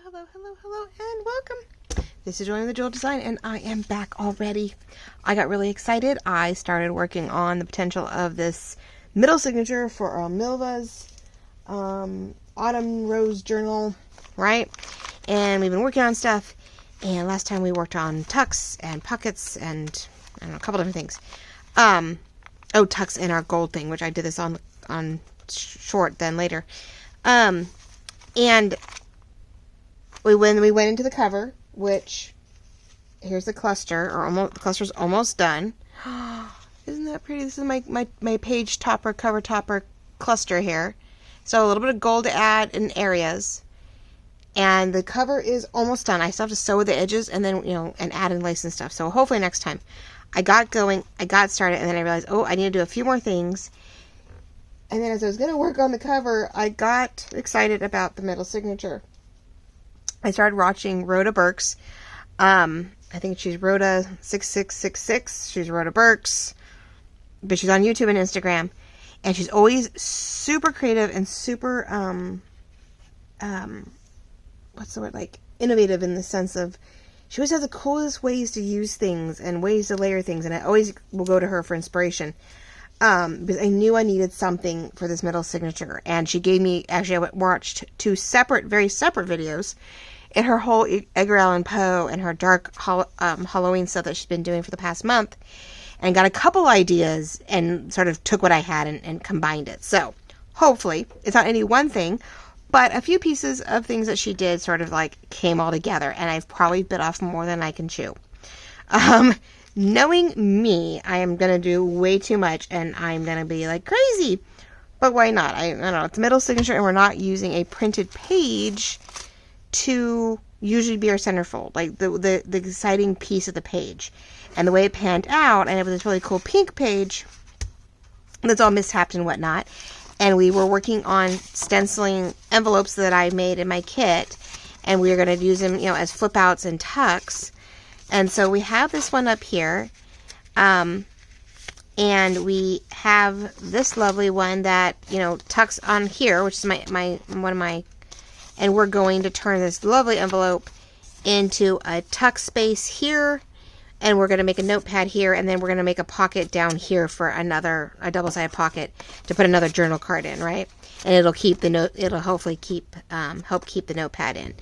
Hello, and welcome. This is Joanne the Jewel Design, and I am back already. I got really excited. I started working on the potential of this middle signature for Autumn Milva's Autumn Rose Journal, right? And we've been working on stuff, and last time we worked on tucks and pockets and I don't know, a couple different things. Tucks and our gold thing, which I did this on short then later. And when we went into the cover, which here's the cluster, the cluster's almost done. Isn't that pretty? This is my page topper, cover topper cluster here. So a little bit of gold to add in areas. And the cover is almost done. I still have to sew the edges and then, and add in lace and stuff. So hopefully next time. I got going, I got started, and then I realized, I need to do a few more things. And then as I was going to work on the cover, I got excited about the middle signature. I started watching Rhoda Burks. I think she's Rhoda 6666. She's Rhoda Burks. But she's on YouTube and Instagram. And she's always super creative and super, what's the word? Like, innovative in the sense of, she always has the coolest ways to use things and ways to layer things. And I always will go to her for inspiration. Because I knew I needed something for this middle signature. And she gave me, actually I watched two very separate videos in her whole Edgar Allan Poe and her dark Halloween stuff that she's been doing for the past month. And got a couple ideas and sort of took what I had and combined it. So hopefully it's not any one thing, but a few pieces of things that she did sort of like came all together. And I've probably bit off more than I can chew. Knowing me, I am going to do way too much and I'm going to be like crazy. But why not? I don't know. It's a middle signature and we're not using a printed page to usually be our centerfold. Like the exciting piece of the page. And the way it panned out, and it was this really cool pink page that's all mishapped and whatnot. And we were working on stenciling envelopes that I made in my kit. And we were going to use them, as flip outs and tucks. And so we have this one up here, and we have this lovely one that, tucks on here, which is one of my, and we're going to turn this lovely envelope into a tuck space here, and we're going to make a notepad here, and then we're going to make a pocket down here for a double-sided pocket to put another journal card in, right? And it'll hopefully help keep the notepad in.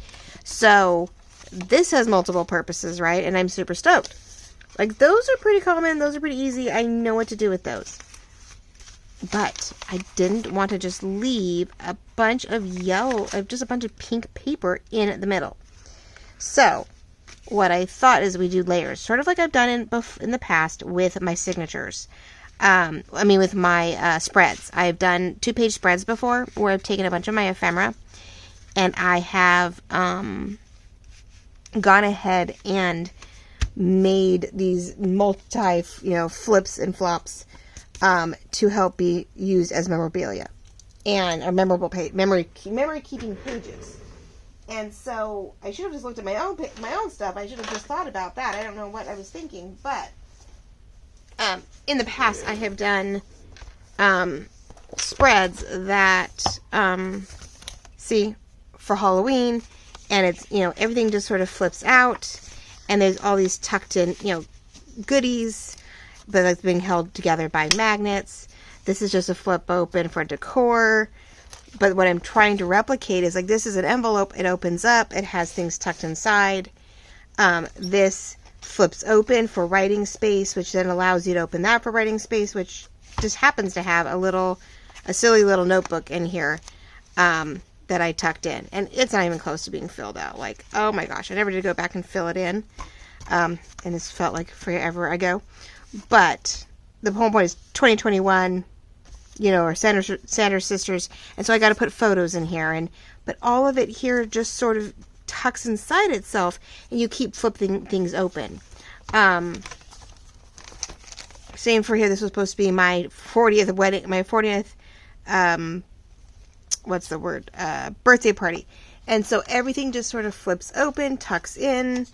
So this has multiple purposes, right? And I'm super stoked. Like, those are pretty common. Those are pretty easy. I know what to do with those. But I didn't want to just leave a bunch of just a bunch of pink paper in the middle. So what I thought is we do layers, sort of like I've done in the past with my signatures. With my spreads. I've done 2-page spreads before where I've taken a bunch of my ephemera and I have gone ahead and made these multi, flips and flops to help be used as memorabilia and a memorable memory keeping pages. And so I should have just looked at my own stuff. I should have just thought about that. I don't know what I was thinking, but in the past I have done spreads that for Halloween. And it's, everything just sort of flips out. And there's all these tucked in, goodies. But it's being held together by magnets. This is just a flip open for decor. But what I'm trying to replicate is, like, this is an envelope. It opens up. It has things tucked inside. This flips open for writing space, which then allows you to open that for writing space, which just happens to have a silly little notebook in here. That I tucked in, and it's not even close to being filled out. Like, oh my gosh, I never did go back and fill it in, and this felt like forever ago. But the whole point is 2021, or Sanders Sisters, and so I got to put photos in here, but all of it here just sort of tucks inside itself, and you keep flipping things open. Same for here. This was supposed to be my 40th wedding, my 40th. Birthday party. And so everything just sort of flips open, tucks in.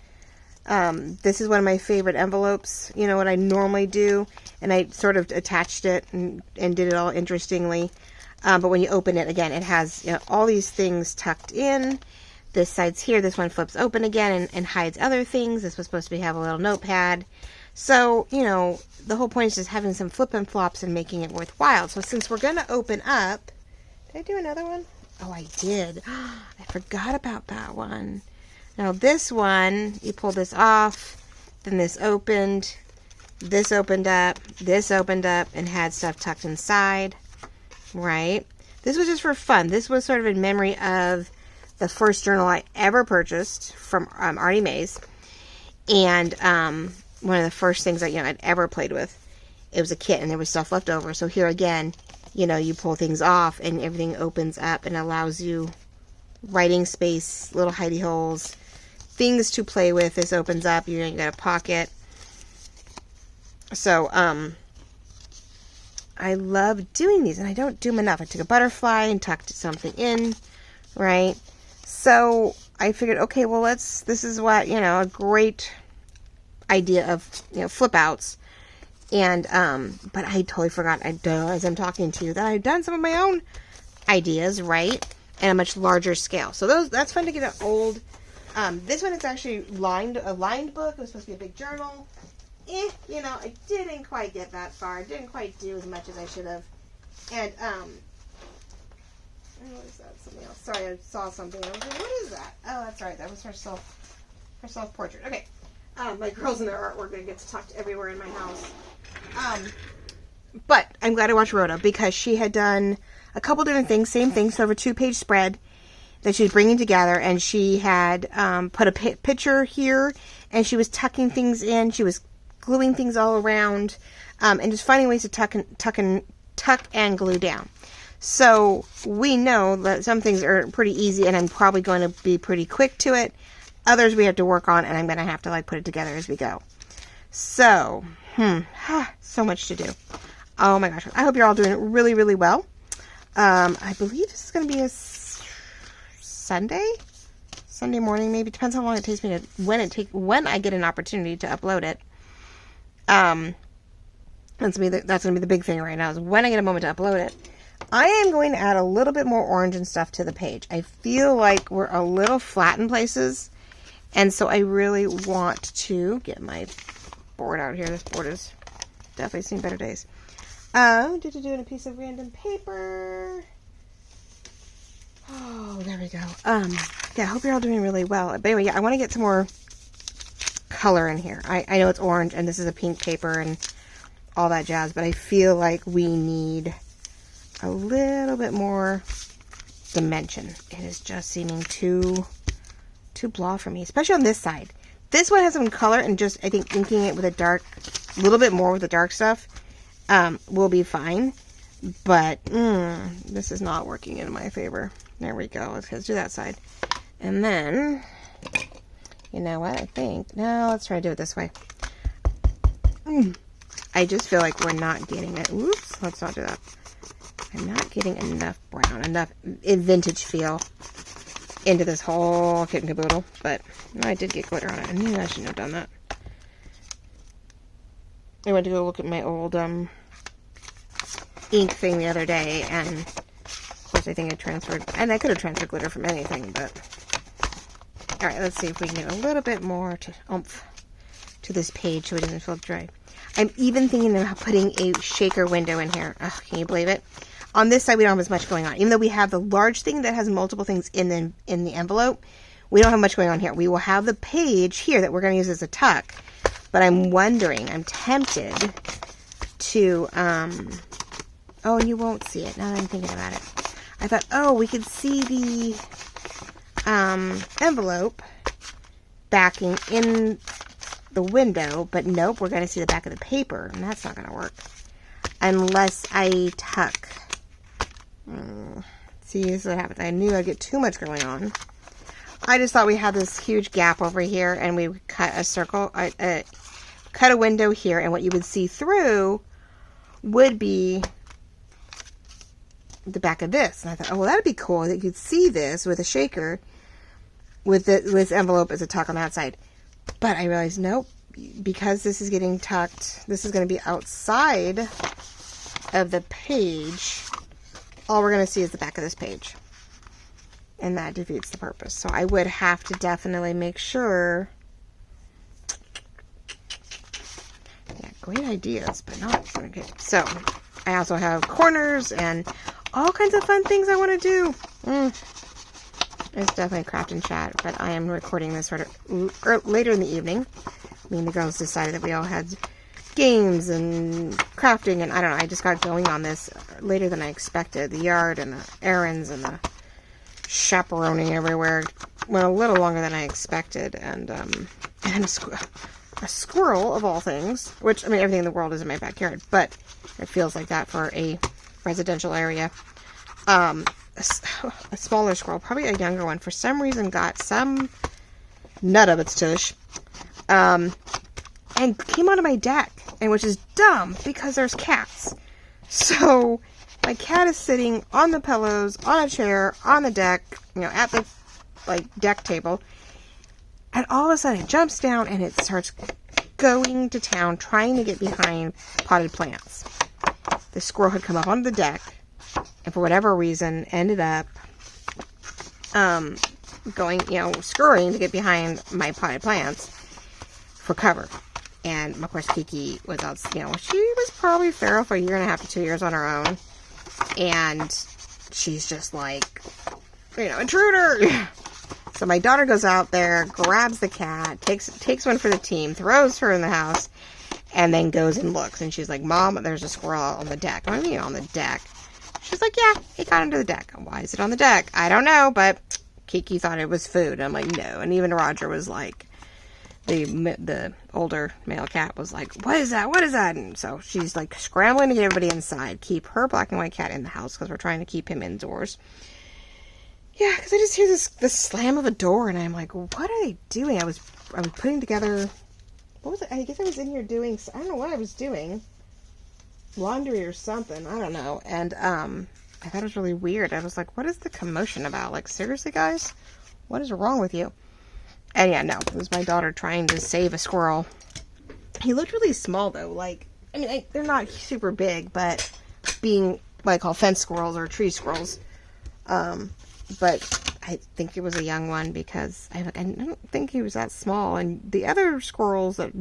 This is one of my favorite envelopes, what I normally do. And I sort of attached it and did it all interestingly. But when you open it, again, it has all these things tucked in. This side's here. This one flips open again and hides other things. This was supposed to have a little notepad. So, you know, the whole point is just having some flip and flops and making it worthwhile. So since we're going to open up, did I do another one? Oh, I did. I forgot about that one. Now this one, you pull this off, then this opened up, and had stuff tucked inside, right? This was just for fun. This was sort of in memory of the first journal I ever purchased from Artie Mae's, and one of the first things that, you know, I'd ever played with. It was a kit, and there was stuff left over. So here again, you know, you pull things off, and everything opens up and allows you writing space, little hidey holes, things to play with. This opens up. You got a pocket. So I love doing these, and I don't do them enough. I took a butterfly and tucked something in, right? So I figured, okay, well, this is what, you know, a great idea of, you know, flip outs. And, but I totally forgot, as I'm talking to you, that I've done some of my own ideas, right? And a much larger scale. So that's fun to get an old, this one is actually a lined book. It was supposed to be a big journal. You know, I didn't quite get that far. I didn't quite do as much as I should have. And, what is that? Something else. Sorry, I saw something. I was like, what is that? Oh, that's right. That was her self-portrait. Okay. My girls and their artwork are going to get tucked everywhere in my house. But I'm glad I watched Rhoda because she had done a couple different things, same thing, so over a 2-page spread that she was bringing together, and she had put a picture here, and she was tucking things in. She was gluing things all around, and just finding ways to tuck and glue down. So we know that some things are pretty easy, and I'm probably going to be pretty quick to it. Others we have to work on, and I'm going to have to like put it together as we go. So, so much to do. Oh my gosh. I hope you're all doing really, really well. I believe this is going to be a Sunday morning, maybe. Depends how long it takes me to, when I get an opportunity to upload it. That's going to be the big thing right now, is when I get a moment to upload it. I am going to add a little bit more orange and stuff to the page. I feel like we're a little flat in places, and so I really want to get my board out here. This board has definitely seen better days. Doing a piece of random paper. Oh, there we go. Yeah, I hope you're all doing really well. But anyway, yeah, I want to get some more color in here. I know it's orange, and this is a pink paper, and all that jazz, but I feel like we need a little bit more dimension. It is just seeming too blah for me, especially on this side. This one has some color, and just, I think, inking it with a little bit more with the dark stuff will be fine. But this is not working in my favor. There we go. Let's do that side. And then, you know what? I think, no, let's try to do it this way. I just feel like we're not getting it. Oops, let's not do that. I'm not getting enough brown, enough vintage feel into this whole kit and caboodle. But I did get glitter on it. I knew I shouldn't have done that. I went to go look at my old ink thing the other day, and of course I think I transferred, and I could have transferred glitter from anything, but alright, let's see if we can get a little bit more oomph to this page so it doesn't feel dry. I'm even thinking about putting a shaker window in here. Ugh, can you believe it? On this side we don't have as much going on. Even though we have the large thing that has multiple things in the envelope, we don't have much going on here. We will have the page here that we're going to use as a tuck, but I'm tempted to, oh, and you won't see it now that I'm thinking about it. I thought, oh, we could see the envelope backing in the window, but nope, we're going to see the back of the paper, and that's not going to work unless I tuck. See, this is what happens. I knew I'd get too much going on. I just thought we had this huge gap over here, and we would cut a circle, cut a window here, and what you would see through would be the back of this. And I thought, oh, well, that'd be cool that you could see this with a shaker with this envelope as a tuck on that side. But I realized, nope, because this is getting tucked, this is going to be outside of the page. All we're going to see is the back of this page. and that defeats the purpose. So I would have to definitely make sure. Yeah, great ideas, but not okay. So I also have corners and all kinds of fun things I want to do. It's definitely craft and chat, but I am recording this later in the evening. Me and the girls decided that we all had games and crafting, and I don't know, I just got going on this later than I expected. The yard and the errands and the chaperoning everywhere went a little longer than I expected, and a squirrel of all things, which, I mean, everything in the world is in my backyard, but it feels like that for a residential area. A smaller squirrel, probably a younger one, for some reason got some nut of its tush, and came onto my deck, and which is dumb because there's cats. So my cat is sitting on the pillows, on a chair, on the deck, you know, at the deck table, and all of a sudden it jumps down and it starts going to town trying to get behind potted plants. The squirrel had come up onto the deck, and for whatever reason ended up going, you know, scurrying to get behind my potted plants for cover. And of course Kiki was out, you know, she was probably feral for 1.5 to 2 years on her own, and she's just like, you know, intruder. So my daughter goes out there, grabs the cat, takes one for the team, throws her in the house, and then goes and looks, and she's like, Mom, there's a squirrel on the deck. What do you mean on the deck? She's like, yeah, it got into the deck. Why is it on the deck? I don't know, but Kiki thought it was food. And I'm like, no. And even Roger was like, the older male cat was like, what is that? What is that? And so she's like scrambling to get everybody inside, keep her black and white cat in the house, because we're trying to keep him indoors. Yeah, because I just hear this slam of a door, and I'm like, what are they doing? I was putting together, what was it? I guess I was in here doing, I don't know what I was doing. Laundry or something, I don't know. And I thought it was really weird. I was like, what is the commotion about? Like, seriously, guys? What is wrong with you? And yeah, no, it was my daughter trying to save a squirrel. He looked really small, though. Like, I mean, they're not super big, but being what I call fence squirrels or tree squirrels. But I think it was a young one, because I don't think he was that small. And the other squirrels that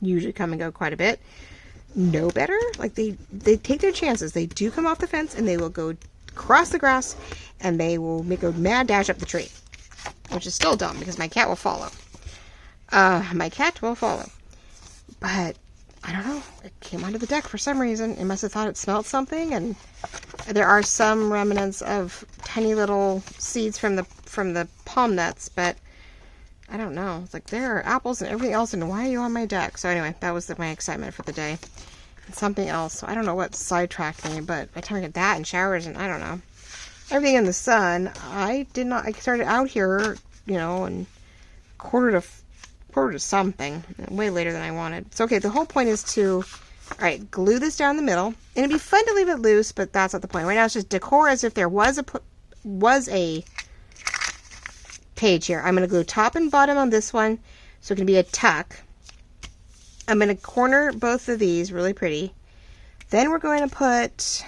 usually come and go quite a bit know better. Like, they take their chances. They do come off the fence, and they will go across the grass, and they will make a mad dash up the tree, which is still dumb because my cat will follow. My cat will follow. But I don't know. It came onto the deck for some reason. It must have thought it smelled something, and there are some remnants of tiny little seeds from the palm nuts, but I don't know. It's like, there are apples and everything else, and why are you on my deck? So anyway, that was my excitement for the day. And something else. So I don't know what sidetracked me, but by the time I get that and showers and I don't know, everything in the sun, I started out here, you know, and quarter to something, way later than I wanted. So okay, the whole point is to, all right, glue this down the middle, and it'd be fun to leave it loose, but that's not the point. Right now it's just decor as if there was a page here. I'm going to glue top and bottom on this one, so it can be a tuck. I'm going to corner both of these really pretty. Then we're going to put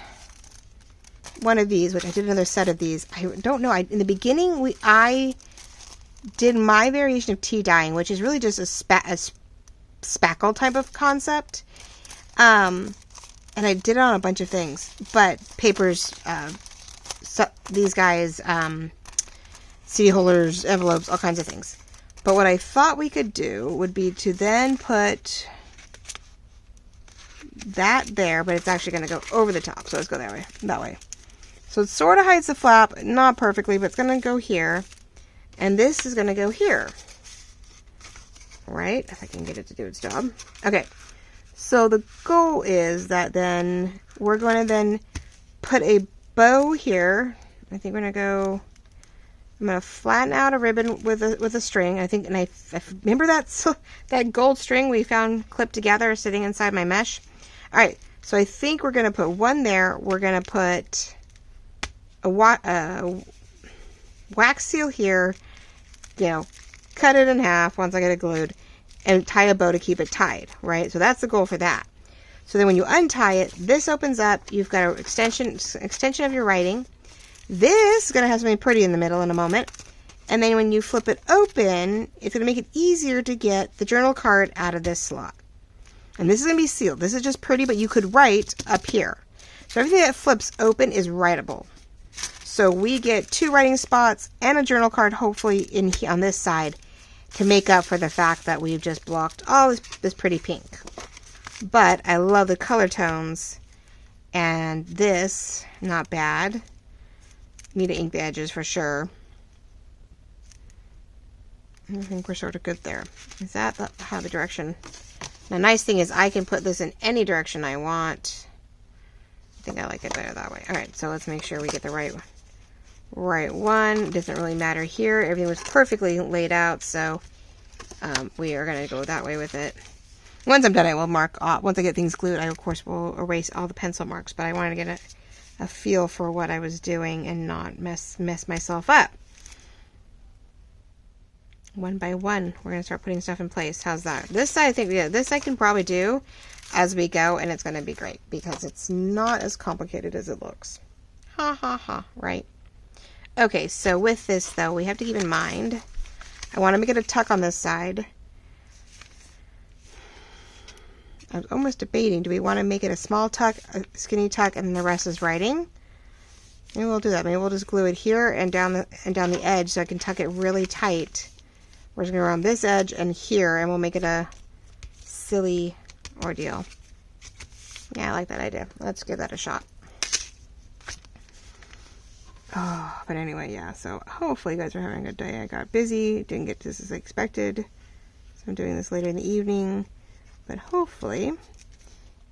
one of these, which I did another set of these. I don't know. In the beginning, I did my variation of tea dyeing, which is really just a spackle type of concept. And I did it on a bunch of things, but papers, these guys, CD holders, envelopes, all kinds of things. But what I thought we could do would be to then put that there, but it's actually going to go over the top. So let's go that way. So it sort of hides the flap, not perfectly, but it's going to go here. And this is going to go here. Right? If I can get it to do its job. Okay. So the goal is that then we're going to then put a bow here. I think we're going to go, I'm going to flatten out a ribbon with a string. I remember that gold string we found clipped together sitting inside my mesh. All right. So I think we're going to put one there. We're going to put a wax seal here, you know, cut it in half once I get it glued, and tie a bow to keep it tied, right? So that's the goal for that. So then when you untie it, this opens up, you've got an extension of your writing, This is going to have something pretty in the middle in a moment. And then when you flip it open, it's going to make it easier to get the journal card out of this slot. And this is going to be sealed. This is just pretty, but you could write up here. So everything that flips open is writable. So we get 2 writing spots and a journal card, hopefully, in here on this side to make up for the fact that we've just blocked all this pretty pink. But I love the color tones. And this, not bad. Need to ink the edges for sure. I think we're sort of good there. Is that how the direction? Now, nice thing is I can put this in any direction I want. I think I like it better that way. All right, so let's make sure we get the right one. Doesn't really matter here. Everything was perfectly laid out, so we are going to go that way with it. Once I'm done, I will mark off. Once I get things glued, I, of course, will erase all the pencil marks, but I wanted to get a feel for what I was doing and not mess myself up. One by one, we're going to start putting stuff in place. How's that? This side, I think, yeah, this I can probably do as we go, and it's going to be great because it's not as complicated as it looks. Ha ha ha, right? Okay, so with this, though, we have to keep in mind, I want to make it a tuck on this side. I was almost debating, do we want to make it a small tuck, a skinny tuck, and then the rest is writing? Maybe we'll do that. Maybe we'll just glue it here and down the edge so I can tuck it really tight. We're just going to go around this edge and here, and we'll make it a silly ordeal. Yeah, I like that idea. Let's give that a shot. Oh, but anyway, yeah, so hopefully you guys are having a good day. I got busy, didn't get to this as I expected, so I'm doing this later in the evening, but hopefully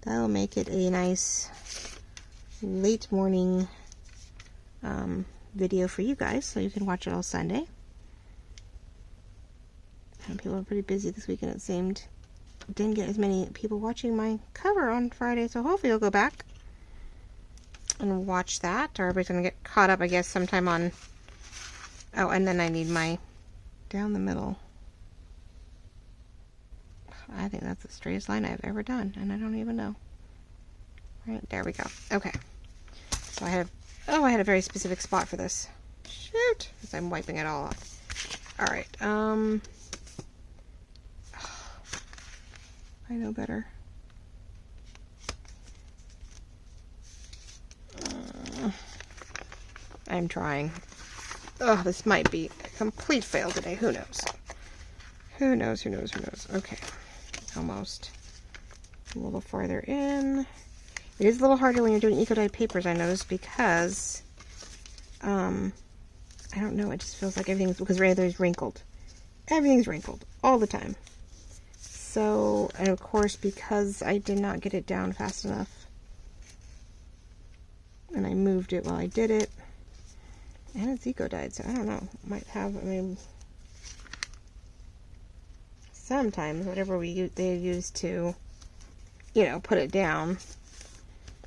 that'll make it a nice late morning video for you guys, so you can watch it all Sunday. And people are pretty busy this weekend, it seemed. Didn't get as many people watching my cover on Friday, so hopefully you'll go back and watch that, or everybody's gonna get caught up, I guess, sometime on. Oh, and then I need my down the middle. I think that's the straightest line I've ever done, and I don't even know. Right, there we go. Okay, so I had a very specific spot for this. Shoot, because I'm wiping it all off. All right, I know better. I'm trying. Oh, this might be a complete fail today. Who knows? Who knows? Who knows? Who knows? Okay. Almost. A little farther in. It is a little harder when you're doing eco-dyed papers, I noticed, because I don't know, it just feels like everything's, because everything's wrinkled. Everything's wrinkled all the time. So, and of course, because I did not get it down fast enough, and I moved it while I did it, and it's eco-dyed, so I don't know, might have, I mean, sometimes whatever they use to, you know, put it down,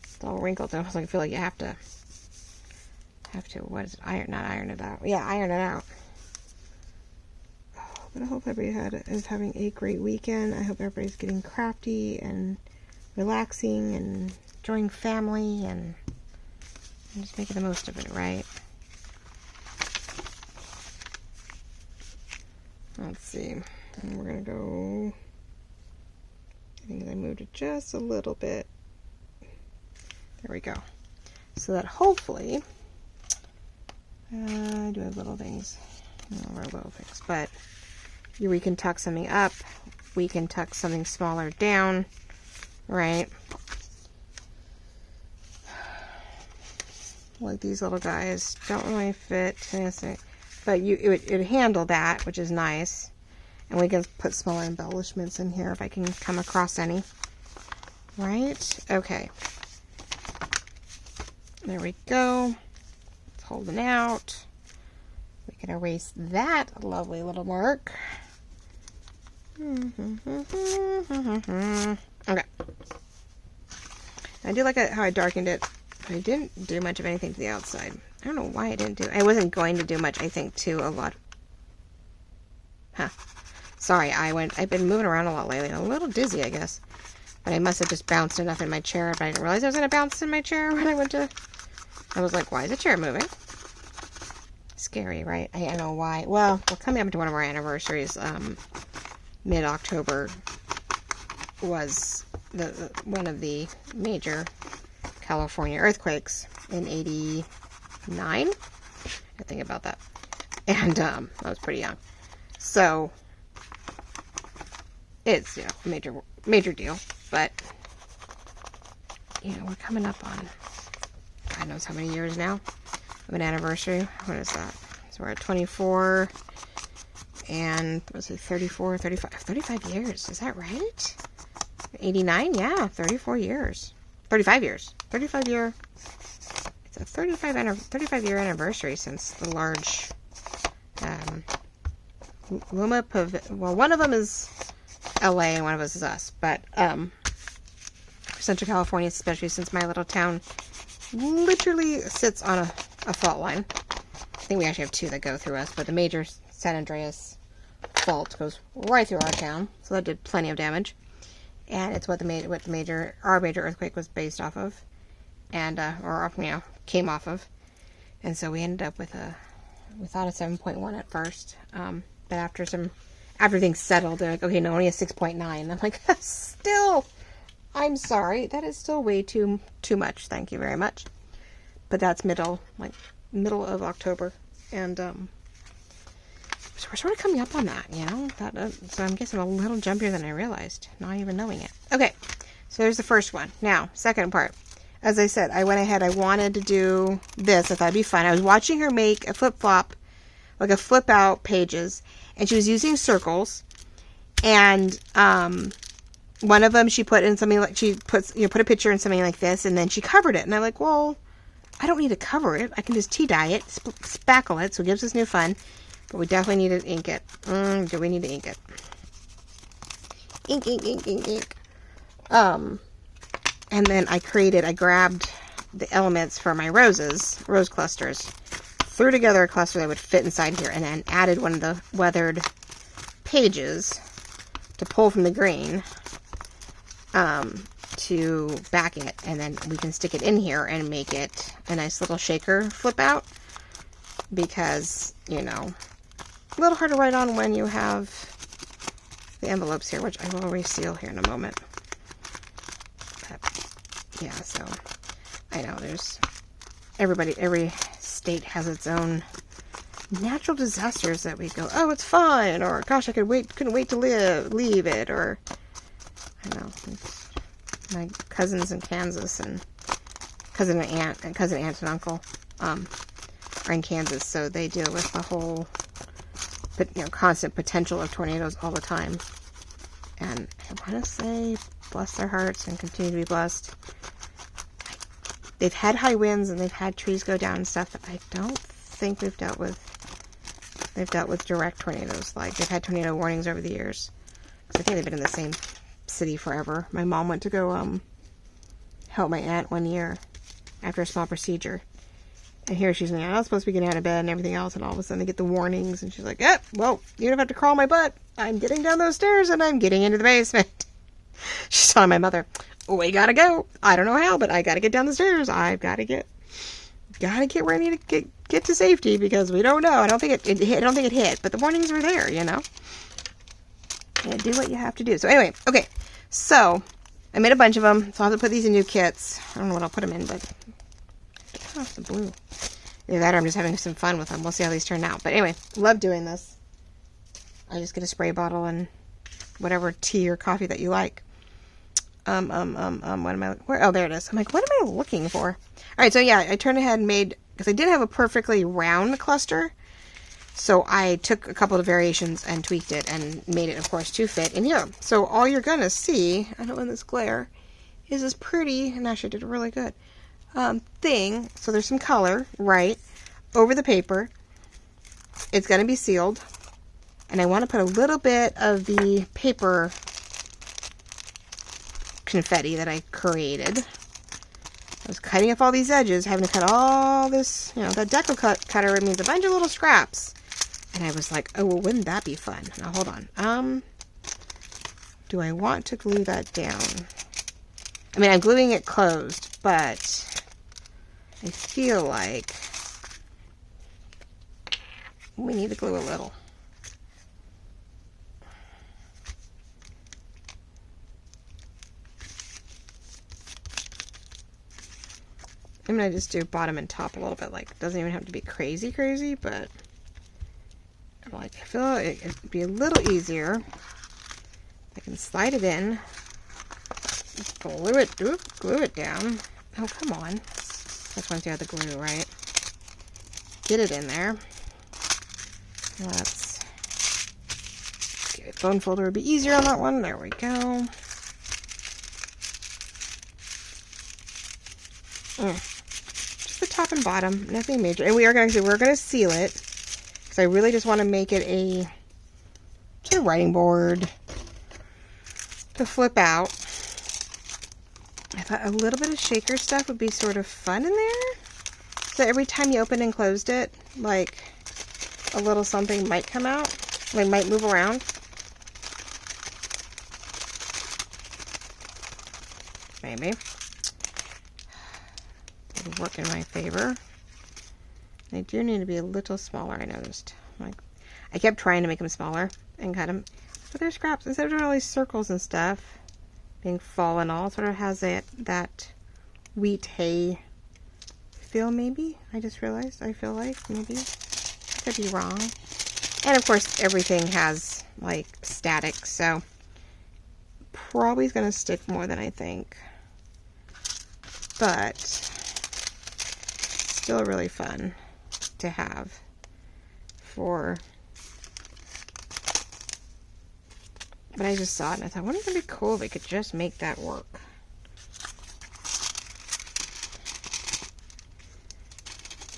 it's all wrinkled, and I feel like you have to, what is it, not iron it out, yeah, iron it out. But I hope everybody is having a great weekend. I hope everybody's getting crafty and relaxing and enjoying family and just making the most of it, right? Let's see. And we're going to go, I think I moved it just a little bit. There we go. So that hopefully, I do have little things. No, little things, but we can tuck something up, we can tuck something smaller down, right? Like these little guys don't really fit, but it would handle that, which is nice. And we can put smaller embellishments in here if I can come across any. Right? Okay. There we go. It's holding out. We can erase that lovely little mark. Okay. I do like how I darkened it. I didn't do much of anything to the outside. I don't know why I didn't do. I wasn't going to do much, I think, to a lot. Huh. Sorry, I've been moving around a lot lately. I'm a little dizzy, I guess. But I must have just bounced enough in my chair, but I didn't realize I was going to bounce in my chair when I went to. I was like, why is the chair moving? Scary, right? I don't know why. Well, we're coming up to one of our anniversaries. Mid-October was one of the major California earthquakes in '89. I think about that. And I was pretty young. So it's, you know, a major deal. But, you know, we're coming up on God knows how many years now of an anniversary. What is that? So we're at 24 and was it 34, 35 years. Is that right? 89? Yeah, 34 years. 35 years. 35 year. It's a 35 year anniversary since the large Luma well, one of them is LA and one of us is us, but Central California, especially since my little town literally sits on a fault line. I think we actually have two that go through us, but the major San Andreas fault goes right through our town, so that did plenty of damage. And it's what our major earthquake was based off of, and or you know, came off of. And so we ended up with we thought a 7.1 at first, but after things settled, they're like, okay, no, only a 6.9. I'm like, still, I'm sorry, that is still way too much. Thank you very much. But that's middle of October, and so we're sort of coming up on that, you know. So I'm guessing a little jumpier than I realized, not even knowing it. Okay, so there's the first one. Now, second part. As I said, I went ahead. I wanted to do this. I thought it'd be fun. I was watching her make a flip-flop, like a flip-out pages, and she was using circles. And one of them she put in something like put a picture in something like this, and then she covered it. And I'm like, well, I don't need to cover it. I can just tea dye it, spackle it, so it gives us new fun. But we definitely need to ink it. Do we need to ink it? Ink. And then I grabbed the elements for my rose clusters, threw together a cluster that would fit inside here, and then added one of the weathered pages to pull from the green to back it, and then we can stick it in here and make it a nice little shaker flip out, because, you know, a little hard to write on when you have the envelopes here, which I will reseal here in a moment. Yeah, so I know there's every state has its own natural disasters that we go, oh, it's fine, or gosh, I couldn't wait to leave it, or I know my cousins in Kansas and cousin aunt and uncle are in Kansas, so they deal with the whole constant potential of tornadoes all the time. And I want to say, bless their hearts and continue to be blessed. They've had high winds and they've had trees go down and stuff, but I don't think they've dealt with direct tornadoes. Like, they've had tornado warnings over the years. Because I think they've been in the same city forever. My mom went to go help my aunt one year after a small procedure. And here she's like, I was supposed to be getting out of bed and everything else, and all of a sudden they get the warnings, and she's like, yeah, well, you don't have to crawl my butt. I'm getting down those stairs and I'm getting into the basement. She's telling my mother, we gotta go. I don't know how, but I gotta get down the stairs. I've gotta get where I need to get to safety, because we don't know. I don't think it hit, but the warnings were there, you know. Yeah, do what you have to do. So anyway, okay. So I made a bunch of them. So I'll have to put these in new kits. I don't know what I'll put them in, but oh, the blue. Either that or I'm just having some fun with them. We'll see how these turn out. But anyway, love doing this. I just get a spray bottle and whatever tea or coffee that you like. What am I, where, oh, there it is. I'm like, what am I looking for? Alright, so yeah, I turned ahead and made, because I did have a perfectly round cluster, so I took a couple of variations and tweaked it and made it, of course, to fit in here. So all you're gonna see, I don't know in this glare, is this pretty, and actually did really good, thing. So there's some color, right, over the paper. It's gonna be sealed, and I want to put a little bit of the paper confetti that I created. I was cutting off all these edges, having to cut all this, you know, that deco cutter means a bunch of little scraps. And I was like, oh, well, wouldn't that be fun? Now, hold on. Do I want to glue that down? I mean, I'm gluing it closed, but I feel like We need to glue a little. I'm going to just do bottom and top a little bit. Like, it doesn't even have to be crazy, but like, I feel like it'd be a little easier. I can slide it in, glue it down. Oh, come on. That's once you have the glue, right? Get it in there. Let's get it. Bone folder would be easier on that one. There we go. Just the top and bottom, nothing major. And we're going to seal it because I really just want to make it a sort of writing board to flip out. I thought a little bit of shaker stuff would be sort of fun in there. So every time you open and closed it, like a little something might come out, like might move around. Maybe. It'll work in my favor. They do need to be a little smaller, I noticed. Like, I kept trying to make them smaller and cut them, but they're scraps. Instead of doing all these circles and stuff, being fall and all, sort of has that wheat hay feel, maybe. I just realized, I feel like, maybe. I could be wrong. And of course, everything has, like, static, so probably is going to stick more than I think. But still really fun to have for... But I just saw it and I thought, wouldn't it be cool if we could just make that work?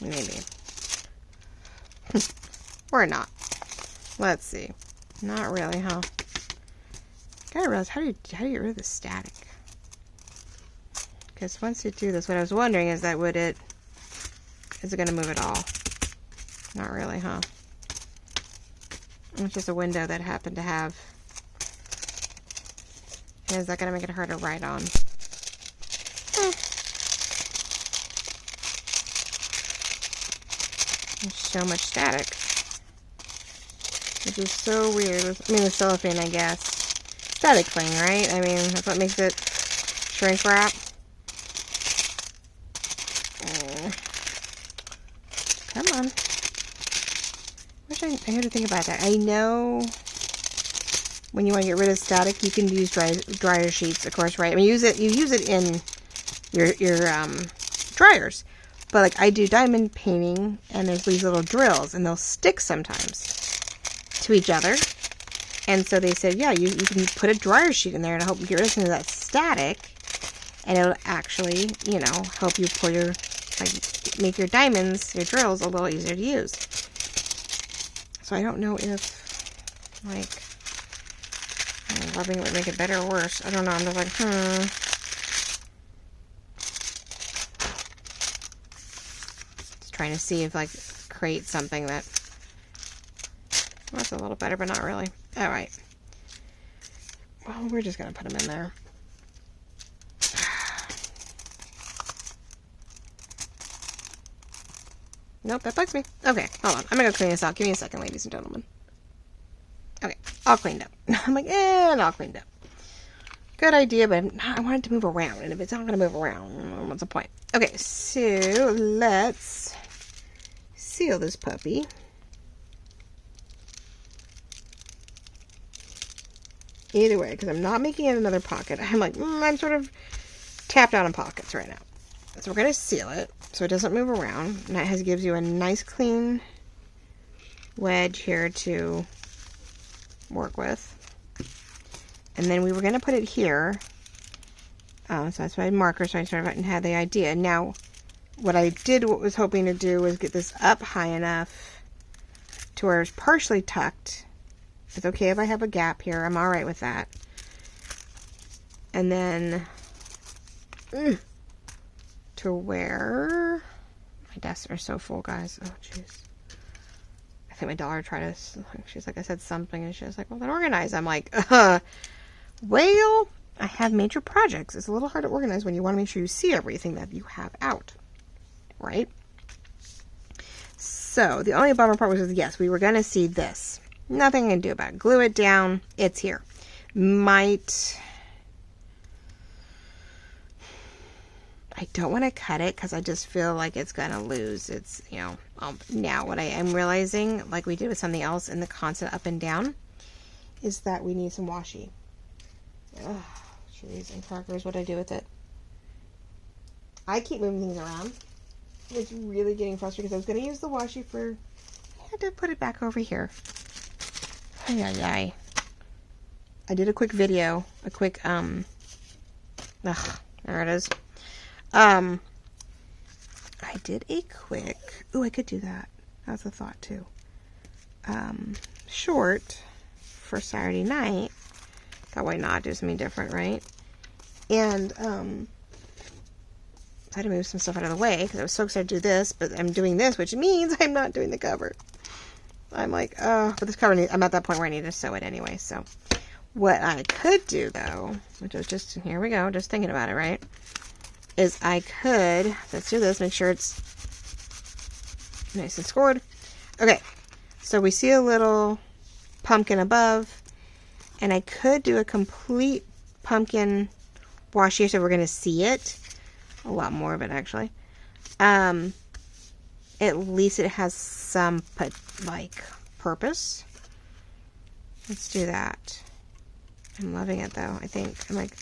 Maybe. Or not. Let's see. Not really, huh? Gotta realize, how do you get rid of the static? Because once you do this, what I was wondering is that is it going to move at all? Not really, huh? It's just a window that happened to have. Is that going to make it hard to write on? There's so much static. Which is so weird. I mean, the cellophane, I guess. Static cling, right? I mean, that's what makes it shrink wrap. Come on. I had to think about that. I know when you want to get rid of static, you can use dryer sheets, of course, right? I mean, you use it in your dryers. But like I do diamond painting, and there's these little drills, and they'll stick sometimes to each other. And so they said, yeah, you can put a dryer sheet in there to help get rid of some of that static, and it'll actually, you know, help you pull your, like, make your diamonds, your drills, a little easier to use. So I don't know if, like, rubbing it would make it better or worse. I don't know. I'm just like, Just trying to see if, like, create something that, well, that's a little better, but not really. All right. Well, we're just going to put them in there. Nope, that bugs me. Okay, hold on. I'm going to go clean this out. Give me a second, ladies and gentlemen. Okay, all cleaned up. I'm like, all cleaned up. Good idea, but I want it to move around. And if it's not going to move around, what's the point? Okay, so let's seal this puppy. Either way, because I'm not making it another pocket. I'm like, I'm sort of tapped out on pockets right now. So we're going to seal it so it doesn't move around. And that gives you a nice clean wedge here to work with. And then we were going to put it here. So that's why I had markers, so I sort of had the idea. Now, what I was hoping to do was get this up high enough to where it's partially tucked. It's okay if I have a gap here. I'm alright with that. And then to where my desks are so full, guys. Oh, jeez. I think my daughter tried to, she's like, I said something, and she was like, well, then organize. I'm like, well, I have major projects. It's a little hard to organize when you want to make sure you see everything that you have out, right? So the only bummer part was, yes, we were going to see this. Nothing I can do about it. Glue it down. It's here. I don't want to cut it because I just feel like it's going to lose its, now what I am realizing, like we did with something else in the constant up and down, is that we need some washi. Ugh, cheese and crackers. What do I do with it? I keep moving things around. It's really getting frustrated because I was going to use the washi for... I had to put it back over here. Ay, ay, ay. I did a quick video. There it is. I did a quick... Ooh, I could do that. That's a thought, too. Short for Saturday night. That way not do something different, right? And, I had to move some stuff out of the way because I was so excited to do this, but I'm doing this, which means I'm not doing the cover. I'm like, oh, but this cover I'm at that point where I need to sew it anyway, so. What I could do, though, which was just, here we go, just thinking about it, right? Is I could, let's do this, make sure it's nice and scored. Okay, so we see a little pumpkin above, and I could do a complete pumpkin washi, so we're going to see it. A lot more of it, actually. At least it has some, purpose. Let's do that. I'm loving it, though. I think, I'm like...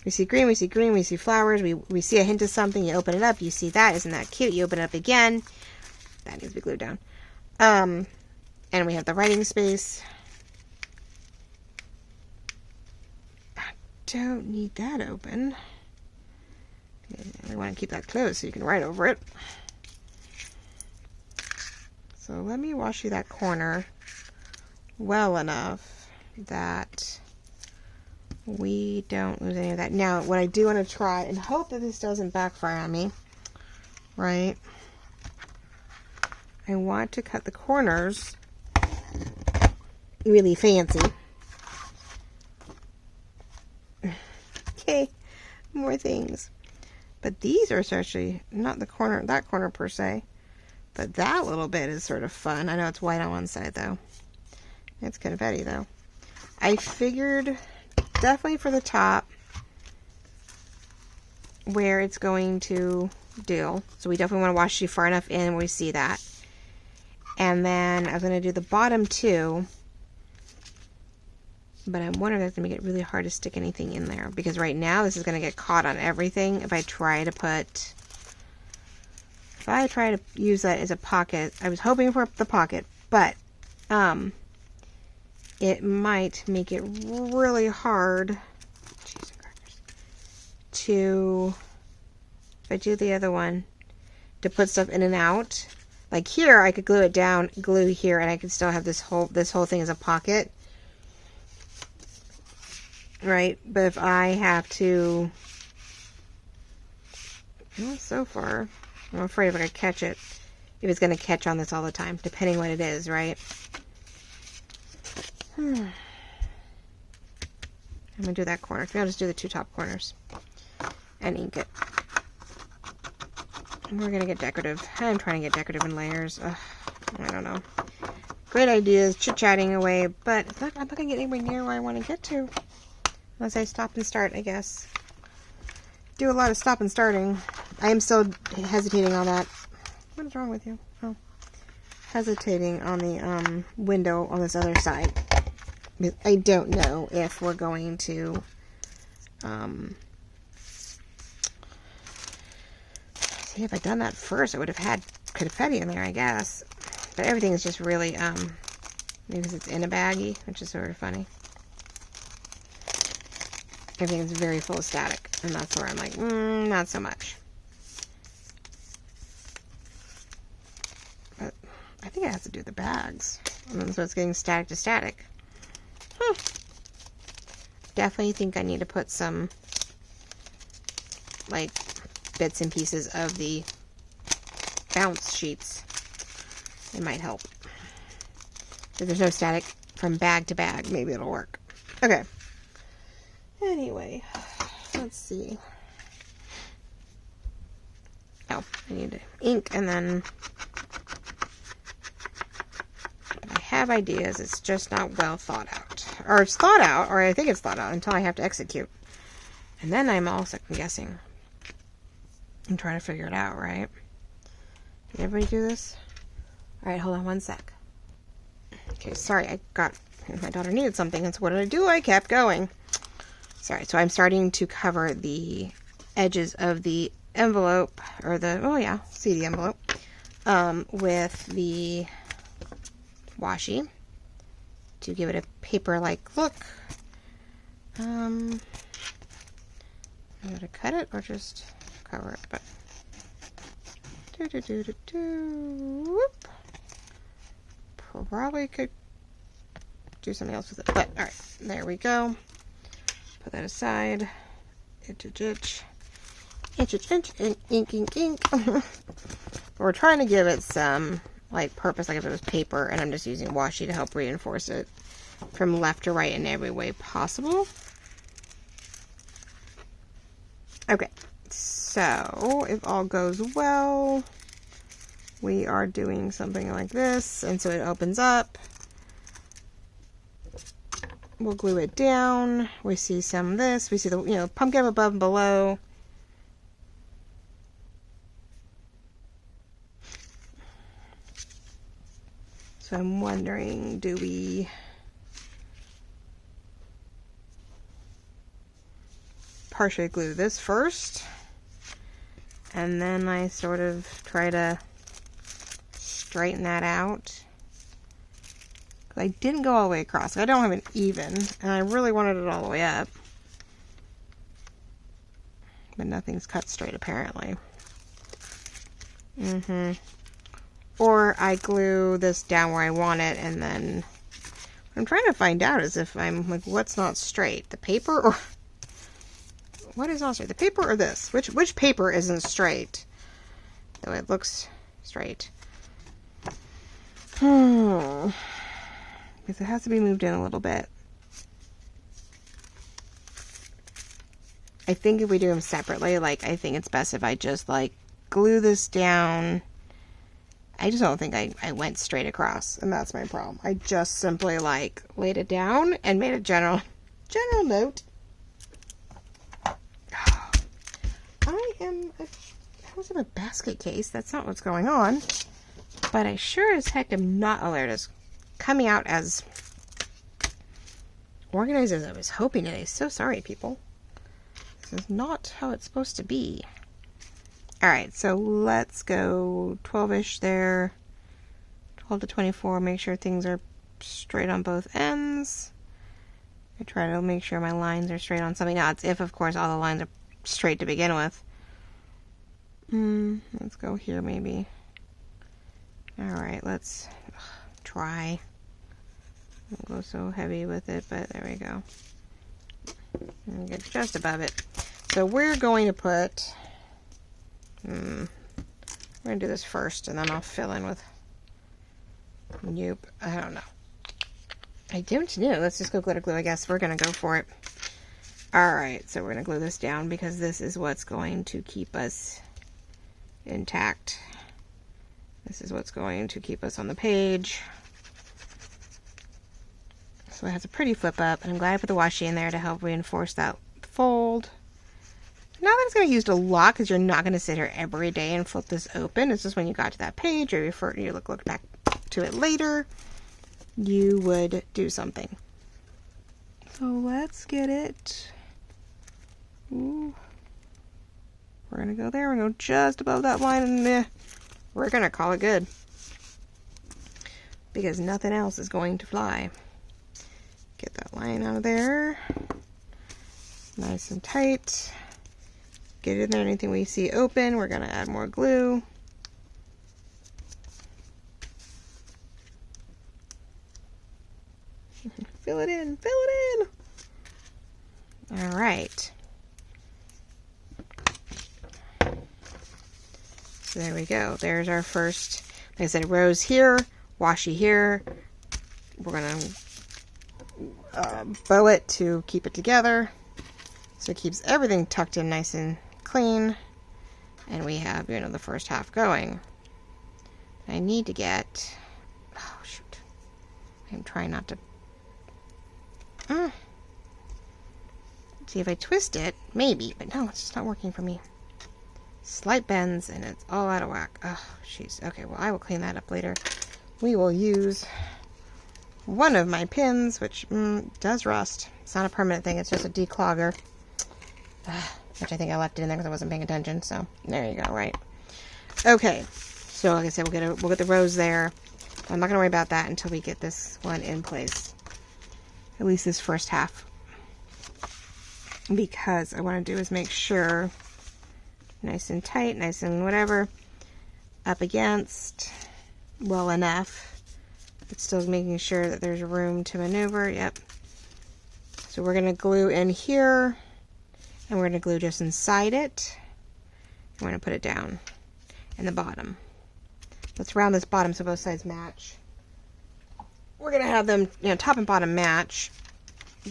We see green, we see flowers, we see a hint of something, you open it up, you see that, isn't that cute? You open it up again. That needs to be glued down. And we have the writing space. I don't need that open. I want to keep that closed so you can write over it. So let me washi that corner well enough that we don't lose any of that. Now, what I do want to try, and hope that this doesn't backfire on me, right? I want to cut the corners really fancy. Okay, more things. But these are actually not the corner, that corner per se, but that little bit is sort of fun. I know it's white on one side, though. It's confetti, though. I figured... definitely for the top where it's going to do. So we definitely want to washi far enough in where we see that. And then I'm going to do the bottom too. But I'm wondering if that's going to make it really hard to stick anything in there. Because right now this is going to get caught on everything if I try to put... If I try to use that as a pocket, I was hoping for the pocket, but it might make it really hard to, if I do the other one, to put stuff in and out. Like here, I could glue it down, glue here, and I could still have this whole thing as a pocket. Right? But if I have to, well, so far, I'm afraid if I could catch it, if it's going to catch on this all the time, depending what it is, right? I'm going to do that corner. Maybe I'll just do the two top corners and ink it. We're going to get decorative. I'm trying to get decorative in layers. Ugh, I don't know. Great ideas, chit-chatting away, but I'm not going to get anywhere near where I want to get to. Unless I stop and start, I guess. Do a lot of stop and starting. I am still hesitating on that. What is wrong with you? Oh. Hesitating on the window on this other side. I don't know if we're going to see, if I'd done that first, I would have had confetti in there, I guess. But everything is just really, maybe because it's in a baggie, which is sort of funny. Everything is very full of static, and that's where I'm like, not so much. But I think it has to do with the bags. And so it's getting static to static. Definitely think I need to put some, like, bits and pieces of the bounce sheets. It might help. If there's no static from bag to bag, maybe it'll work. Okay. Anyway, let's see. Oh, I need to ink and then have ideas. It's just not well thought out. Or it's thought out, or I think it's thought out until I have to execute. And then I'm all second guessing. I'm trying to figure it out, right? Did everybody do this? Alright, hold on one sec. Okay, sorry, my daughter needed something, and so what did I do? I kept going. Sorry, so I'm starting to cover the edges of the envelope, or the, see the envelope, with the washi to give it a paper-like look. I'm going to cut it or just cover it, but whoop. Probably could do something else with it, but all right, there we go. Put that aside. Itch, ink. We're trying to give it some like purpose, like if it was paper, and I'm just using washi to help reinforce it from left to right in every way possible. Okay, so if all goes well, we are doing something like this, and so it opens up. We'll glue it down. We see some of this. We see the pumpkin above and below. So I'm wondering, do we partially glue this first, and then I sort of try to straighten that out? I didn't go all the way across. I don't have an even, and I really wanted it all the way up. But nothing's cut straight, apparently. Or I glue this down where I want it, and then what I'm trying to find out is if I'm like, what's not straight? The paper, or what is not straight? The paper or this? Which paper isn't straight? Though it looks straight. Because it has to be moved in a little bit. I think if we do them separately, like, I think it's best if I just, like, glue this down. I just don't think I went straight across, and that's my problem. I just simply, like, laid it down and made a general note. I was in a basket case. That's not what's going on. But I sure as heck am not, oh, there it is, coming out as organized as I was hoping today. So sorry, people. This is not how it's supposed to be. Alright, so let's go 12-ish there. 12 to 24. Make sure things are straight on both ends. I try to make sure my lines are straight on something. Now, it's if, of course, all the lines are straight to begin with. Let's go here, maybe. Alright, let's try. I won't go so heavy with it, but there we go. And get just above it. So we're going to put... we're going to do this first, and then I'll fill in with... Nope, I don't know. I don't know. Let's just go glitter glue, I guess. We're going to go for it. Alright, so we're going to glue this down because this is what's going to keep us intact. This is what's going to keep us on the page. So it has a pretty flip up, and I'm glad I put the washi in there to help reinforce that fold. Not that it's going to be used a lot, because you're not going to sit here every day and flip this open. It's just when you got to that page, or you look back to it later, you would do something. So let's get it. Ooh. We're going to go there. We're going to go just above that line, and we're going to call it good. Because nothing else is going to fly. Get that line out of there. Nice and tight. Get in there. Anything we see open, we're going to add more glue. Fill it in. Fill it in. All right. So there we go. There's our first, like I said, rose here, washi here. We're going to bow it to keep it together. So it keeps everything tucked in nice and clean. And we have, the first half going. I need to get, oh shoot. I'm trying not to... See, if I twist it, maybe, but no, it's just not working for me. Slight bends, and it's all out of whack. Oh, jeez. Okay, well, I will clean that up later. We will use one of my pins, which does rust. It's not a permanent thing, it's just a declogger. Which I think I left it in there because I wasn't paying attention, so there you go, right? Okay, so like I said, we'll get the rose there. I'm not going to worry about that until we get this one in place. At least this first half. Because I want to do is make sure, nice and tight, nice and whatever, up against, well enough, but still making sure that there's room to maneuver. Yep. So we're going to glue in here, and we're going to glue just inside it. We're going to put it down in the bottom. Let's round this bottom so both sides match. We're going to have them, you know, top and bottom match,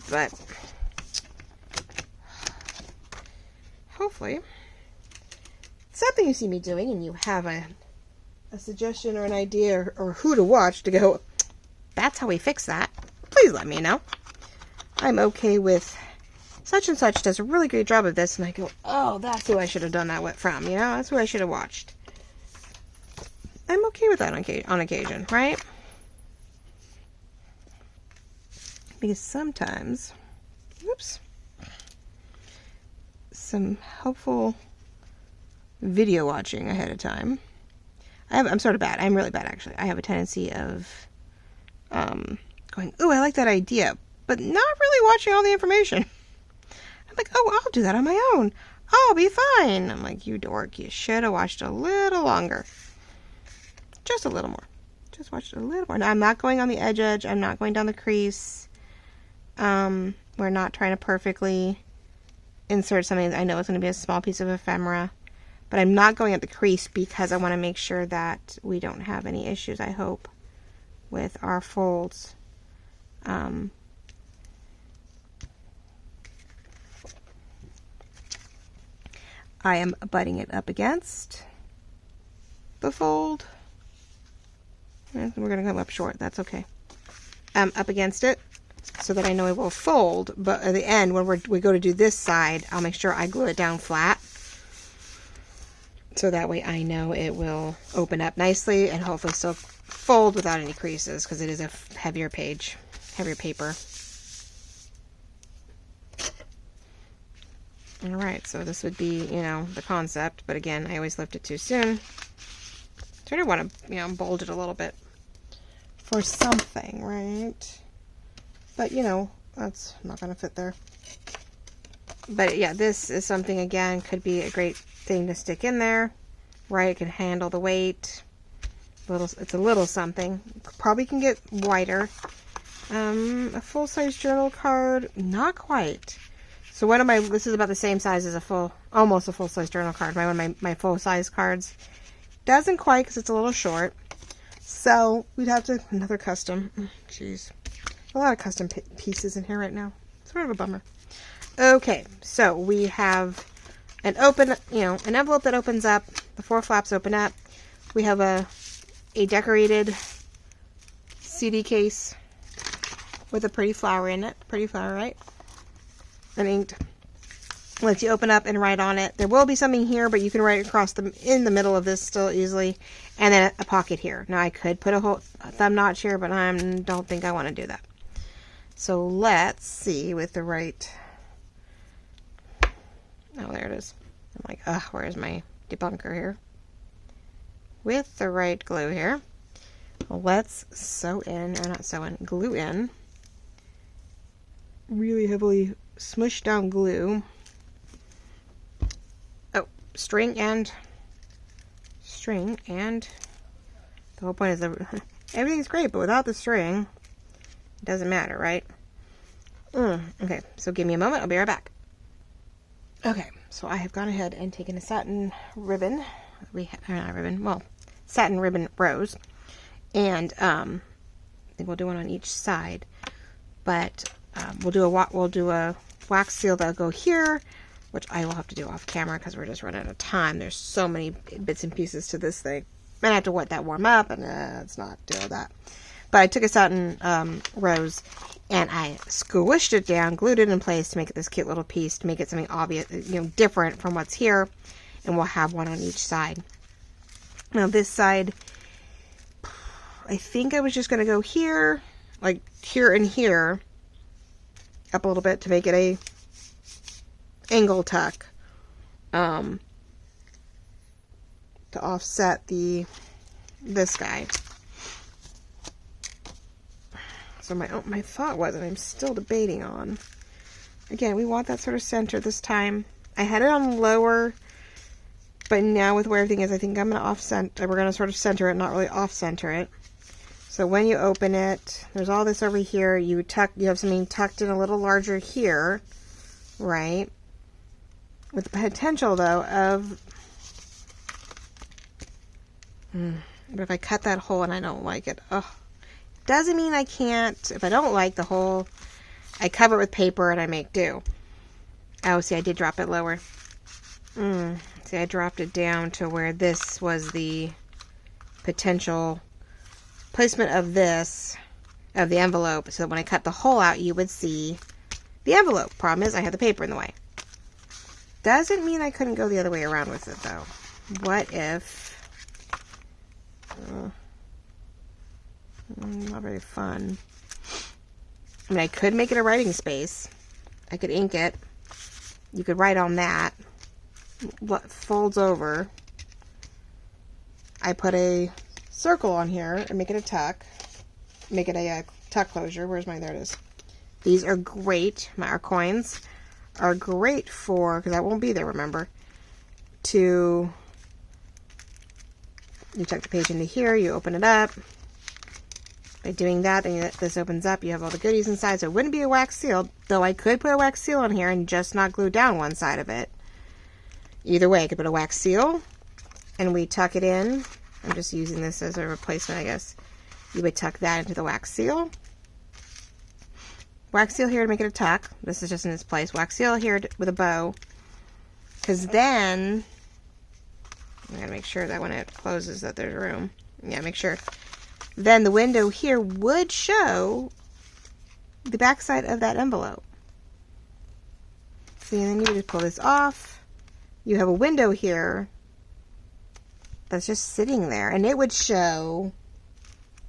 but hopefully something you see me doing and you have a suggestion or an idea or who to watch to go, that's how we fix that, please let me know. I'm okay with such and such does a really great job of this, and I go, oh, that's who I should have done that from, you know, that's who I should have watched. I'm okay with that on occasion, right? Because sometimes, oops, some helpful video watching ahead of time. I'm sort of bad. I'm really bad, actually. I have a tendency of going, ooh, I like that idea, but not really watching all the information. I'm like, oh, I'll do that on my own. I'll be fine. I'm like, you dork. You should have watched a little longer. Just a little more. Just watched a little more. Now, I'm not going on the edge. I'm not going down the crease. We're not trying to perfectly insert something. I know it's going to be a small piece of ephemera, but I'm not going at the crease because I want to make sure that we don't have any issues, I hope, with our folds. I am butting it up against the fold. And we're going to come up short. That's okay. Up against it so that I know it will fold. But at the end, when we go to do this side, I'll make sure I glue it down flat. So that way I know it will open up nicely and hopefully still fold without any creases because it is a heavier page, heavier paper. Alright, so this would be, you know, the concept, but again, I always lift it too soon. So I want to, you know, bulge it a little bit for something, right? But, you know, that's not going to fit there. But yeah, this is something, again, could be a great thing to stick in there, right? It can handle the weight. It's a little something. Probably can get wider. A full-size journal card, not quite. So one of my, this is about the same size as almost a full-size journal card. One of my full-size cards doesn't quite because it's a little short. So we'd have to, another custom. Jeez. A lot of custom pieces in here right now. Sort of a bummer. Okay, so we have an open, you know, an envelope that opens up. The 4 flaps open up. We have a decorated CD case with a pretty flower in it. Pretty flower, right? And inked. Lets you open up and write on it. There will be something here, but you can write across in the middle of this still easily. And then a pocket here. Now I could put a thumb notch here, but I don't think I want to do that. So let's see with the right. Oh, there it is. I'm like, ugh, where's my debunker here? With the right glue here, let's sew in, or not sew in, glue in. Really heavily smushed down glue. Oh, string and the whole point is that everything's great, but without the string, it doesn't matter, right? Okay, so give me a moment. I'll be right back. Okay, so I have gone ahead and taken a satin ribbon. Satin ribbon rose, and I think we'll do one on each side. But we'll do a wax seal that'll go here, which I will have to do off camera because we're just running out of time. There's so many bits and pieces to this thing. I have to let that warm up, and let's not do that. But I took a satin rose and I squished it down, glued it in place to make it this cute little piece, to make it something obvious, different from what's here. And we'll have one on each side. Now this side, I think I was just going to go here, like here and here, up a little bit to make it a angle tuck, to offset this guy. So my thought was, and I'm still debating on, again, we want that sort of center this time. I had it on lower, but now with where everything is, I think I'm going to we're going to sort of center it, not really off-center it. So when you open it, there's all this over here. You have something tucked in a little larger here, right? With the potential, though, of... But if I cut that hole and I don't like it, doesn't mean I can't. If I don't like the hole, I cover it with paper and I make do. Oh, see, I did drop it lower. See, I dropped it down to where this was the potential placement of the envelope, so that when I cut the hole out, you would see the envelope. Problem is, I had the paper in the way. Doesn't mean I couldn't go the other way around with it, though. What if... not very fun. I mean, I could make it a writing space. I could ink it. You could write on that. What folds over. I put a circle on here and make it a tuck. Make it a tuck closure. Where's mine? There it is. These are great. Our coins are great for, because that won't be there, remember, you tuck the page into here, you open it up. By doing that, then this opens up, you have all the goodies inside, so it wouldn't be a wax seal, though I could put a wax seal on here and just not glue down one side of it. Either way, I could put a wax seal, and we tuck it in. I'm just using this as a replacement, I guess. You would tuck that into the wax seal. Wax seal here to make it a tuck. This is just in its place. Wax seal here with a bow. Because then, I gotta make sure that when it closes that there's room. Yeah, make sure. Then the window here would show the backside of that envelope. See, and then you just pull this off. You have a window here that's just sitting there, and it would show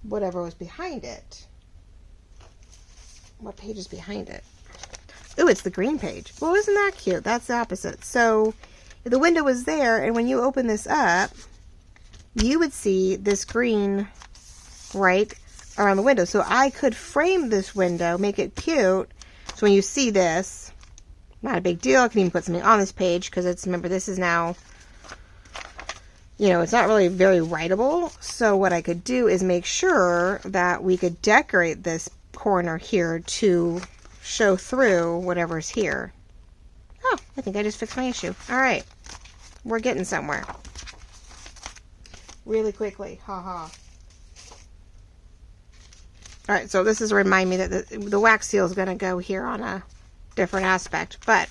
whatever was behind it. What page is behind it? Ooh, it's the green page. Well, isn't that cute? That's the opposite. So the window was there, and when you open this up, you would see this green right around the window. So I could frame this window, make it cute. So when you see this, not a big deal. I can even put something on this page because it's, remember, this is now, it's not really very writable. So what I could do is make sure that we could decorate this corner here to show through whatever's here. Oh, I think I just fixed my issue. All right. We're getting somewhere. Really quickly. Ha. All right, so this is to remind me that the wax seal is going to go here on a different aspect, but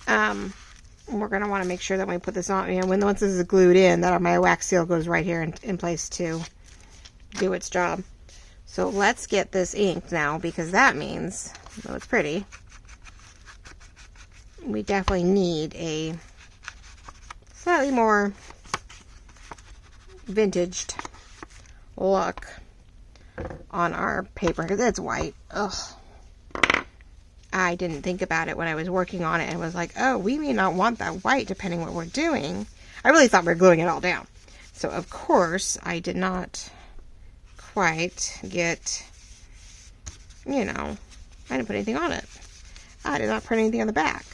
we're going to want to make sure that when we put this on, once this is glued in, that my wax seal goes right here in place to do its job. So let's get this inked now, because that means, though it's pretty, we definitely need a slightly more vintaged look on our paper, because it's white. Ugh. I didn't think about it when I was working on it and was like, oh, we may not want that white depending what we're doing. I really thought we were gluing it all down. So of course I did not quite get, I didn't put anything on it. I did not print anything on the back.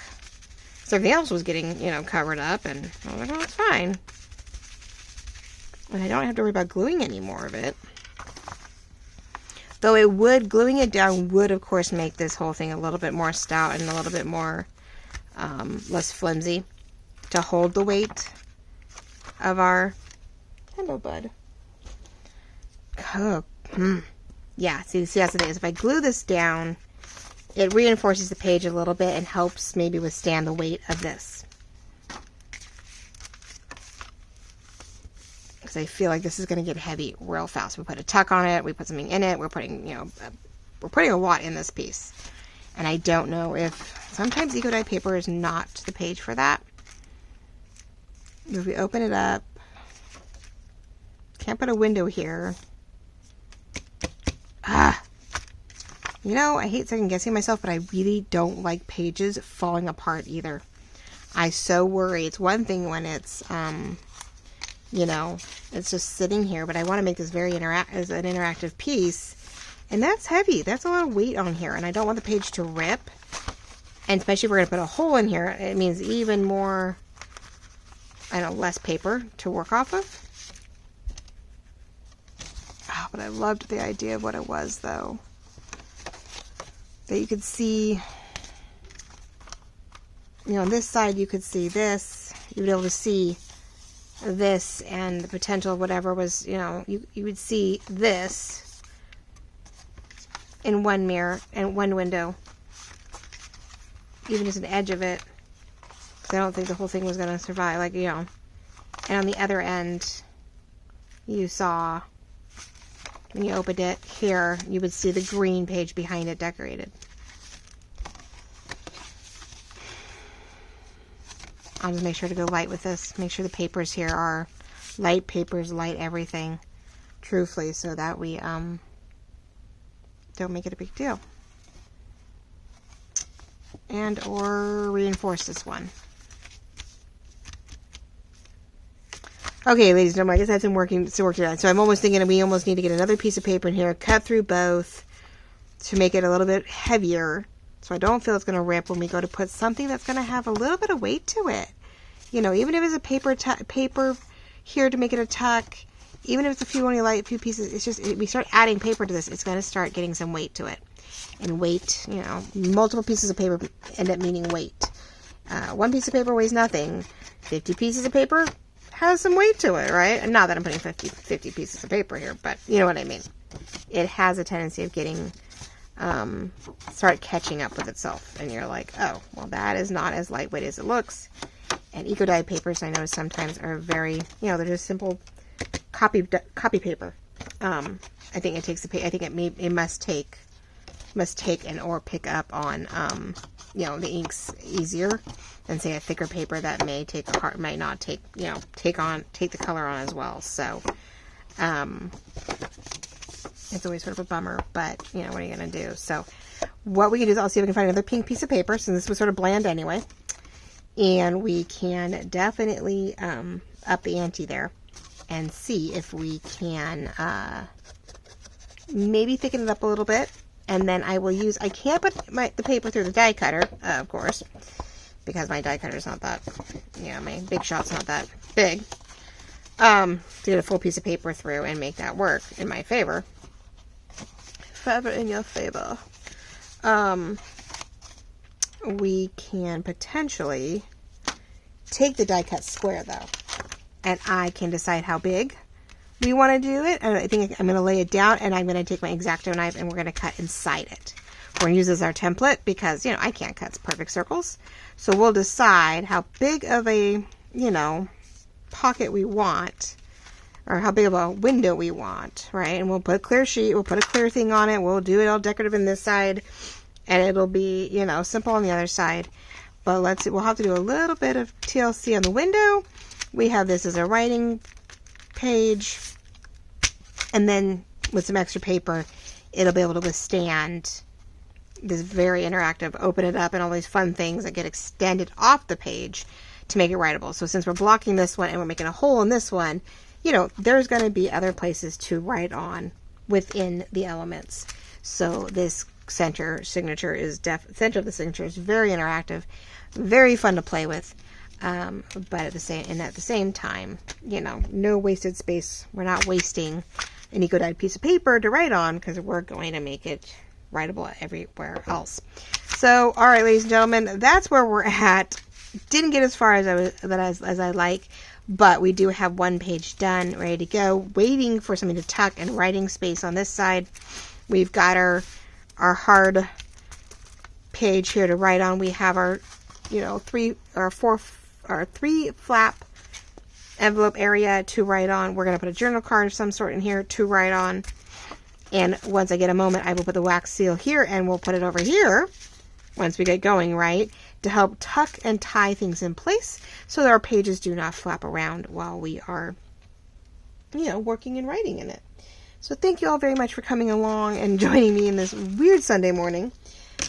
So everything else was getting, covered up, and I was like, oh, it's fine. And I don't have to worry about gluing any more of it. Though gluing it down would, of course, make this whole thing a little bit more stout and a little bit more, less flimsy to hold the weight of our, hello, bud. Oh, yeah, see, that's the thing, is if I glue this down, it reinforces the page a little bit and helps maybe withstand the weight of this. because I feel like this is going to get heavy real fast. We put a tuck on it, we put something in it, we're putting, you know, we're putting a lot in this piece. And I don't know if, sometimes Eco Dye paper is not the page for that. If we open it up, can't put a window here. You know, I hate second guessing myself, but I really don't like pages falling apart either. I so worry. It's one thing when it's, you know, it's just sitting here, but I want to make this very as an interactive piece. And that's heavy. That's a lot of weight on here, and I don't want the page to rip. And especially if we're going to put a hole in here, it means even more, I don't know, less paper to work off of. Oh, but I loved the idea of what it was, though. That you could see, you know, on this side you could see this. You'd be able to see this and the potential of whatever was, you know, you would see this in one mirror and one window. Even just an edge of it. Because I don't think the whole thing was going to survive. Like, you know. And on the other end, you saw, when you opened it here, you would see the green page behind it decorated. I'll just make sure to go light with this. Make sure the papers here are light papers, light everything, truthfully, so that we don't make it a big deal. And or reinforce this one. Okay, ladies and gentlemen, I guess I had some work to do. So I'm almost thinking we almost need to get another piece of paper in here, cut through both to make it a little bit heavier, so I don't feel it's going to rip when we go to put something that's going to have a little bit of weight to it. You know, even if it's a paper here to make it a tuck, even if it's a few pieces, it's just, we start adding paper to this, it's going to start getting some weight to it. And weight, you know, multiple pieces of paper end up meaning weight. One piece of paper weighs nothing. 50 pieces of paper has some weight to it, right? And not that I'm putting 50 pieces of paper here, but you know what I mean. It has a tendency of getting, start catching up with itself. And you're like, oh, well, that is not as lightweight as it looks. And Eco Dye papers, I know sometimes are very, you know, they're just simple copy paper. I think it takes I think it must take and or pick up on, you know, the inks easier than say a thicker paper that may might not take, you know, take the color on as well. So, it's always sort of a bummer, but you know, what are you going to do? So what we can do is I'll see if we can find another pink piece of paper, since this was sort of bland anyway. And we can definitely, up the ante there and see if we can, maybe thicken it up a little bit. And then I will use, I can't put the paper through the die cutter, of course, because my die cutter is not that, yeah, my Big Shot's not that big, to get a full piece of paper through and make that work in my favor. Favor in your favor. We can potentially take the die cut square, though, and I can decide how big we want to do it. And I think I'm going to lay it down, and I'm going to take my X-Acto knife and we're going to cut inside it. We're going to use this as our template because, you know, I can't cut perfect circles. So we'll decide how big of a, you know, pocket we want, or how big of a window we want, right? And we'll put a clear sheet, we'll put a clear thing on it, we'll do it all decorative in this side, and it'll be, you know, simple on the other side. But let's see, we'll have to do a little bit of TLC on the window. We have this as a writing page, and then with some extra paper, it'll be able to withstand this very interactive, open it up, and all these fun things that get extended off the page to make it writable. So since we're blocking this one and we're making a hole in this one, you know, there's going to be other places to write on within the elements. So this center of the signature is very interactive, very fun to play with, but at the same time, you know, no wasted space. We're not wasting an Eco Dye piece of paper to write on, because we're going to make it writable everywhere else. So, all right, ladies and gentlemen, that's where we're at. Didn't get as far as I like, but we do have one page done, ready to go, waiting for something to tuck and writing space on this side. We've got our hard page here to write on. We have our, you know, three flap envelope area to write on. We're going to put a journal card of some sort in here to write on. And once I get a moment, I will put the wax seal here, and we'll put it over here once we get going, right, to help tuck and tie things in place so that our pages do not flap around while we are, you know, working and writing in it. So thank you all very much for coming along and joining me in this weird Sunday morning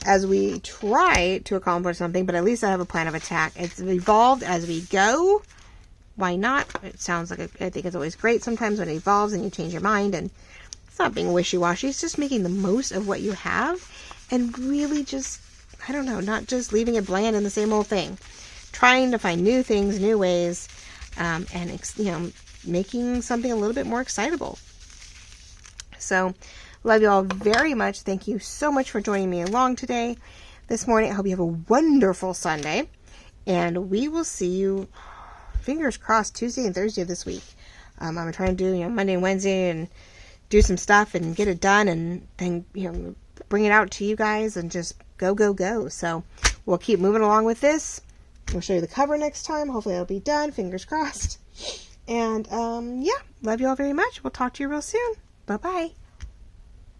as we try to accomplish something, but at least I have a plan of attack. It's evolved as we go. Why not? It sounds like I think it's always great sometimes when it evolves and you change your mind, and it's not being wishy-washy. It's just making the most of what you have and really just, I don't know, not just leaving it bland and the same old thing. Trying to find new things, new ways, and, you know, making something a little bit more excitable. So, love you all very much. Thank you so much for joining me along today, this morning. I hope you have a wonderful Sunday, and we will see you, fingers crossed, Tuesday and Thursday of this week. I'm trying to do, you know, Monday and Wednesday and do some stuff and get it done, and then, you know, bring it out to you guys and just go, go, go. So we'll keep moving along with this. We'll show you the cover next time. Hopefully it'll be done. Fingers crossed. And yeah, love you all very much. We'll talk to you real soon. Bye-bye.